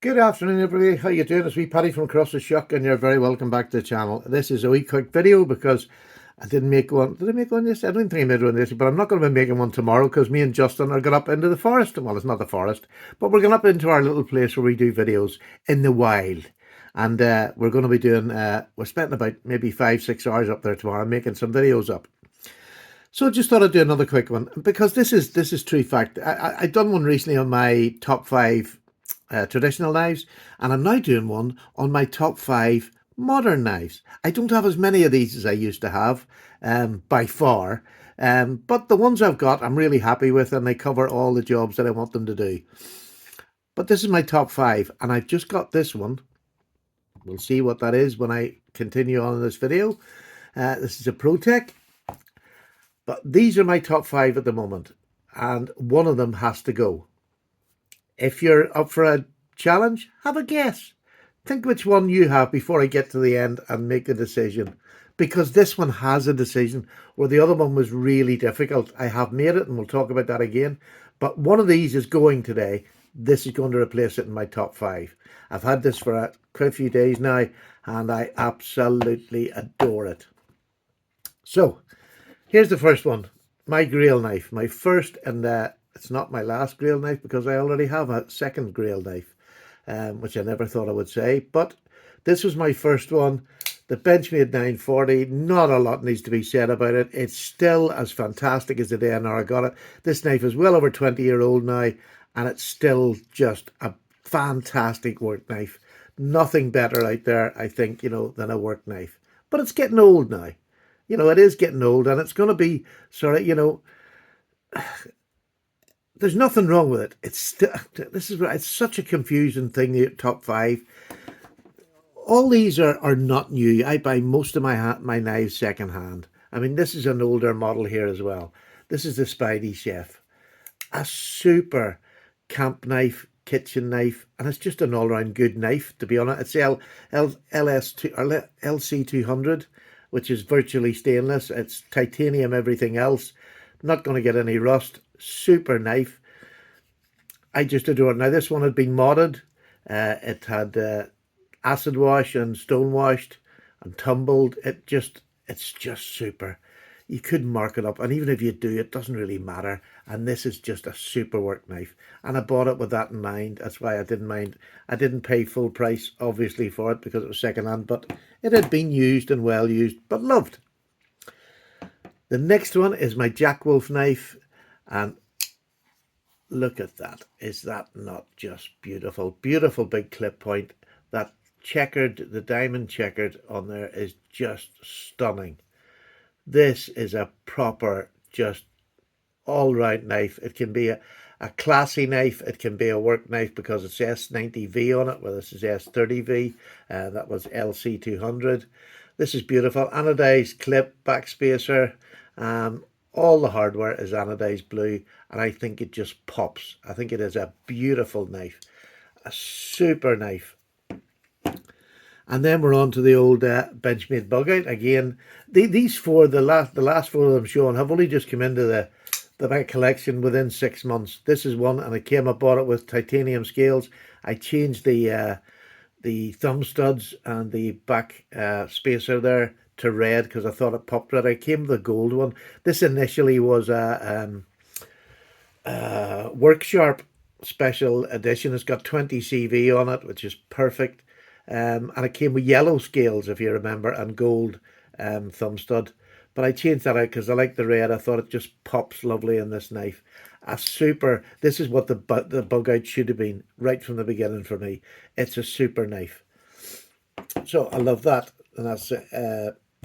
Good afternoon, everybody. How you doing? It's me, Paddy from Across the Shuck, and you're very welcome back to the channel. This is a wee quick video because I didn't make one. Did I make one yesterday? I don't think I made one yesterday, but I'm not going to be making one tomorrow because me and Justin are going up into the forest. Well, it's not the forest, but we're going up into our little place where we do videos in the wild. And we're going to be doing, we're spending about maybe 5-6 hours up there tomorrow making some videos up. So I just thought I'd do another quick one because this is true fact. I done one recently on my top 5 traditional knives, and I'm now doing one on my top 5 modern knives. I don't have as many of these as I used to have, by far, but the ones I've got I'm really happy with, and they cover all the jobs that I want them to do. But this is my top 5, and I've just got this one. We'll see what that is when I continue on in this video. This is a ProTech, but these are my top 5 at the moment, and one of them has to go. If you're up for a challenge, have a guess. Think which one you have before I get to the end and make the decision. Because this one has a decision, where the other one was really difficult. I have made it, and we'll talk about that again. But one of these is going today. This is going to replace it in my top 5. I've had this for quite a few days now, and I absolutely adore it. So, here's the first one. My Grail knife. My first, and it's not my last Grail knife because I already have a second Grail knife, which I never thought I would say. But this was my first one, the Benchmade 940. Not a lot needs to be said about it. It's still as fantastic as the day I got it. This knife is well over 20-year-old now, and it's still just a fantastic work knife. Nothing better out there, I think, than a work knife. But it's getting old now. It is getting old, and it's going to be sort of, there's nothing wrong with it. It's such a confusing thing, the top 5. All these are not new. I buy most of my knives second hand. I mean, this is an older model here as well. This is the Spidey Chef. A super camp knife, kitchen knife, and it's just an all-round good knife, to be honest. It's LS2 or LC200, which is virtually stainless. It's titanium, everything else. Not going to get any rust. Super knife. I just adore it. Now, this one had been modded. It had acid wash and stone washed and tumbled. It's just super. You couldn't mark it up, and even if you do, it doesn't really matter. And this is just a super work knife, and I bought it with that in mind. That's why I didn't mind. I didn't pay full price, obviously, for it because it was second hand, but it had been used and well used, but loved. The next one is my Jack Wolf knife, and look at that. Is that not just beautiful? Beautiful big clip point. That checkered, the diamond checkered on there is just stunning. This is a proper, just all-round knife. It can be a classy knife. It can be a work knife because it's S90V on it, where this is S30V. That was LC200. This is beautiful. Anodized clip, backspacer. All the hardware is anodized blue, and I think it just pops. I think it is a beautiful knife. A super knife. And then we're on to the old Benchmade bug out again. These four, the last 4 of them shown, have only just come into my collection within 6 months. This is one, and I bought it with titanium scales. I changed the thumb studs and the back spacer there to red because I thought it popped red. I came with a gold one. This initially was a Worksharp special edition. It's got 20 CV on it, which is perfect. And it came with yellow scales, if you remember, and gold thumb stud. But I changed that out because I like the red. I thought it just pops lovely in this knife. A super. This is what the bug out should have been right from the beginning for me. It's a super knife. So I love that, and that's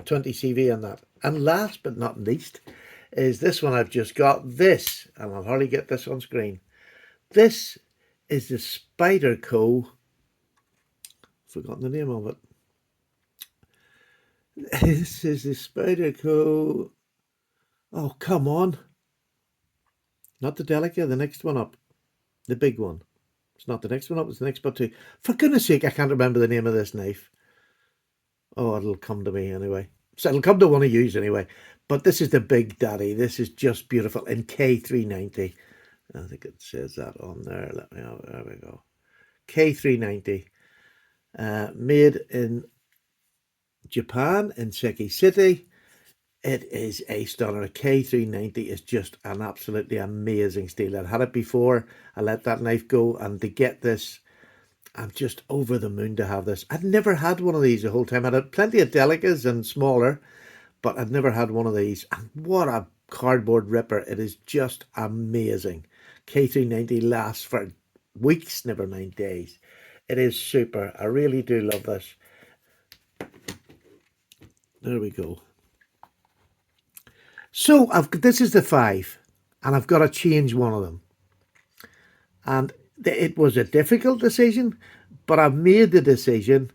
20 CV on that. And last but not least is this one I've just got. This, and I'll hardly get this on screen. This is the Spyderco. Forgotten the name of it. This is the Spyderco. Oh, come on. Not the Delica, the next one up. The big one. It's not the next one up, it's the next but 2. For goodness sake, I can't remember the name of this knife. Oh, it'll come to me anyway. So it'll come to one of yous anyway. But this is the Big Daddy. This is just beautiful in K390. I think it says that on there. There we go. K390, made in Japan, in Seki City. It is a stunner. K390 is just an absolutely amazing steel. I'd had it before. I let that knife go, and to get this, I'm just over the moon to have this. I'd never had one of these the whole time. I'd had plenty of Delicas and smaller, but I'd never had one of these. And what a cardboard ripper. It is just amazing. K390 lasts for weeks, never mind days. It is super. I really do love this. There we go. So this is the 5, and I've got to change one of them. And it was a difficult decision, but I've made the decision.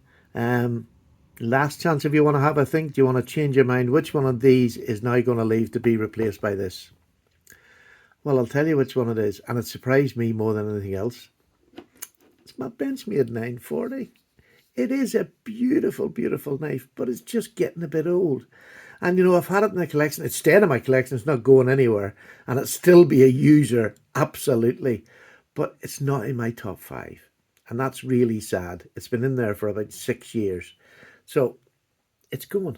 Last chance if you want to have a think. Do you want to change your mind? Which one of these is now going to leave to be replaced by this? Well, I'll tell you which one it is, and it surprised me more than anything else. It's my Benchmade 940. It is a beautiful, beautiful knife, but it's just getting a bit old. And, you know, I've had it in the collection. It's staying in my collection. It's not going anywhere. And it'll still be a user, absolutely. But it's not in my top 5. And that's really sad. It's been in there for about 6 years. So, it's going.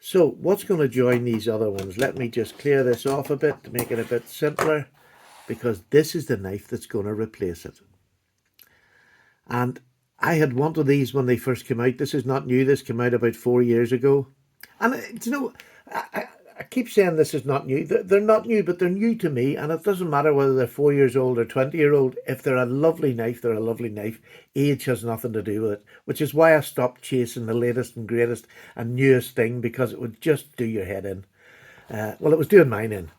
So, what's going to join these other ones? Let me just clear this off a bit to make it a bit simpler. Because this is the knife that's going to replace it. And I had wanted these when they first came out. This is not new. This came out about 4 years ago. And, you know, I keep saying this is not new. They're not new, but they're new to me. And it doesn't matter whether they're 4 years old or 20-year-old. If they're a lovely knife, they're a lovely knife. Age has nothing to do with it, which is why I stopped chasing the latest and greatest and newest thing, because it would just do your head in. Well, it was doing mine in,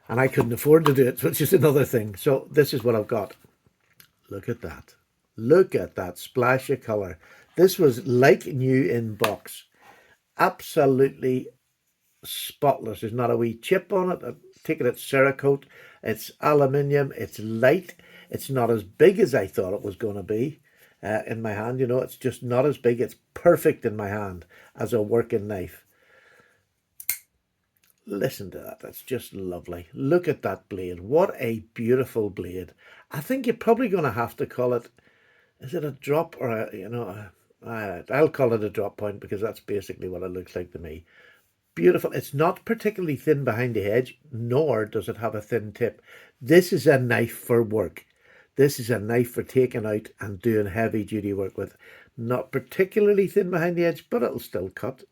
and I couldn't afford to do it, which is another thing. So this is what I've got. Look at that. Look at that splash of colour. This was like new in box. Absolutely spotless. There's not a wee chip on it. I'm taking it Cerakote. It's aluminium. It's light. It's not as big as I thought it was going to be in my hand. You know, it's just not as big. It's perfect in my hand as a working knife. Listen to that. That's just lovely. Look at that blade. What a beautiful blade. I think you're probably going to have to call it, is it a drop or a, you know, I'll call it a drop point, because that's basically what it looks like to me. Beautiful. It's not particularly thin behind the edge, nor does it have a thin tip. This is a knife for work. This is a knife for taking out and doing heavy duty work with. Not particularly thin behind the edge, but it'll still cut.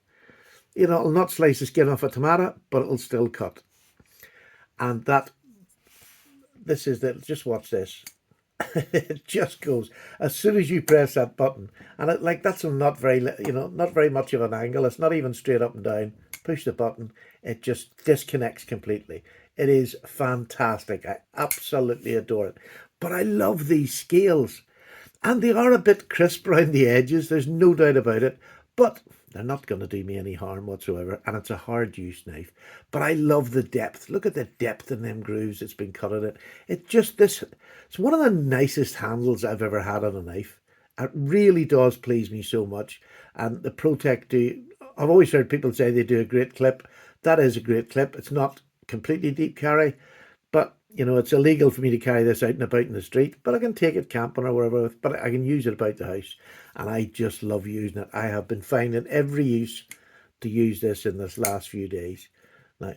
You know, it'll not slice the skin off a tomato, but it'll still cut. And this is the, just watch this. It just goes as soon as you press that button, and it, like, that's not very, you know, not very much of an angle. It's not even straight up and down. Push the button, it just disconnects completely. It is fantastic. I absolutely adore it. But I love these scales, and they are a bit crisp around the edges. There's no doubt about it, but they're not going to do me any harm whatsoever, and it's a hard use knife. But I love the depth. Look at the depth in them grooves it's been cut in it. It's one of the nicest handles I've ever had on a knife. It really does please me so much. And the ProTech I've always heard people say they do a great clip. That is a great clip. It's not completely deep carry, but, you know, it's illegal for me to carry this out and about in the street, but I can take it camping or wherever, but I can use it about the house, and I just love using it. I have been finding every use to use this in this last few days. Now,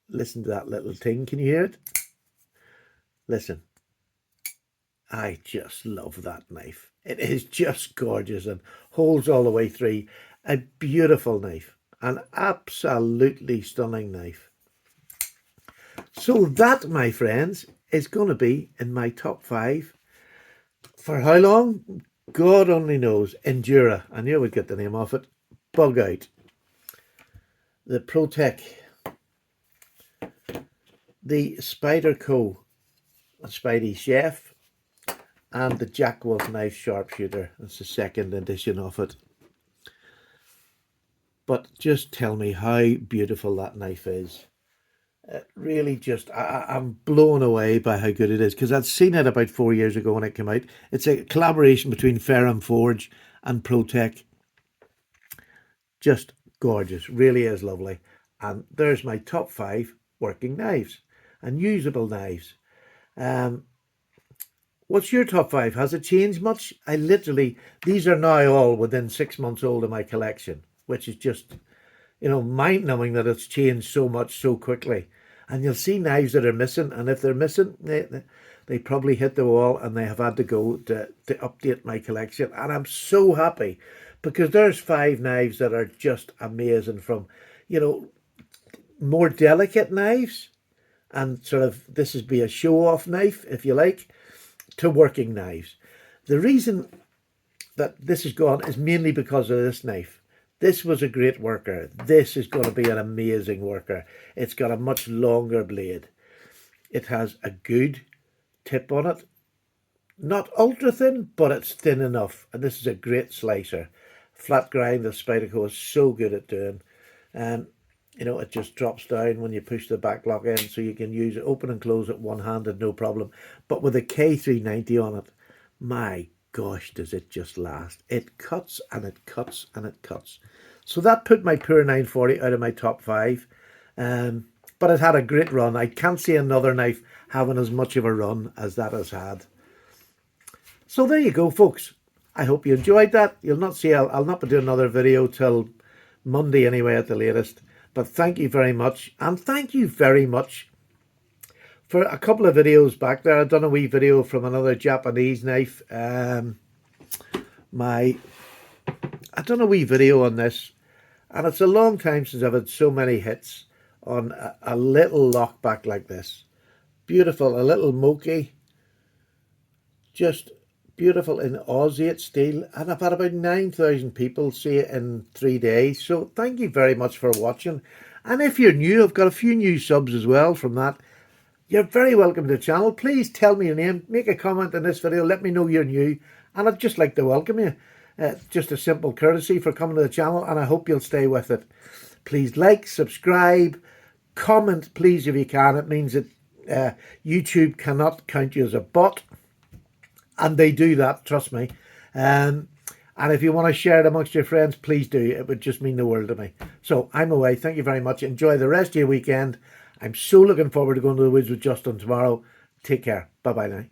listen to that little ting. Can you hear it? Listen. I just love that knife. It is just gorgeous and holds all the way through. A beautiful knife. An absolutely stunning knife. So that, my friends, is going to be in my top 5. For how long? God only knows. Endura. I knew I would get the name off it. Bug Out. The ProTech. The Spyderco. Spidey Chef. And the Jack Wolf Knife Sharpshooter. It's the second edition of it. But just tell me how beautiful that knife is. It really just, I'm blown away by how good it is, because I'd seen it about 4 years ago when it came out. It's a collaboration between Ferrum Forge and ProTech. Just gorgeous, really is lovely. And there's my top 5 working knives and usable knives. What's your top five? Has it changed much? These are now all within 6 months old of my collection, which is just, mind-numbing that it's changed so much so quickly. And you'll see knives that are missing, and if they're missing, they probably hit the wall and they have had to go to update my collection. And I'm so happy because there's 5 knives that are just amazing, from, more delicate knives, and sort of this is be a show-off knife, if you like, to working knives. The reason that this is gone is mainly because of this knife. This was a great worker. This is going to be an amazing worker. It's got a much longer blade. It has a good tip on it. Not ultra thin, but it's thin enough. And this is a great slicer. Flat grind, the Spyderco is so good at doing. It just drops down when you push the back lock in, so you can use it, open and close it one-handed, no problem. But with a K390 on it, my gosh, does it just last. It cuts and it cuts and it cuts. So that put my Pure 940 out of my top 5. But it had a great run. I can't see another knife having as much of a run as that has had. So there you go, folks. I hope you enjoyed that. You'll not see, I'll not be doing another video till Monday anyway at the latest. But thank you very much. And thank you very much for a couple of videos back there. I've done a wee video from another Japanese knife. I've done a wee video on this. And it's a long time since I've had so many hits on a little lockback like this. Beautiful, a little Moki. Just beautiful in Aussie steel, and I've had about 9,000 people see it in 3 days. So thank you very much for watching. And if you're new, I've got a few new subs as well from that. You're very welcome to the channel. Please tell me your name, make a comment in this video, let me know you're new, and I'd just like to welcome you. Just a simple courtesy for coming to the channel, and I hope you'll stay with it. Please like, subscribe, comment please if you can. It means that YouTube cannot count you as a bot. And they do that, trust me. And if you want to share it amongst your friends, please do. It would just mean the world to me. So I'm away. Thank you very much. Enjoy the rest of your weekend. I'm so looking forward to going to the woods with Justin tomorrow. Take care. Bye-bye now.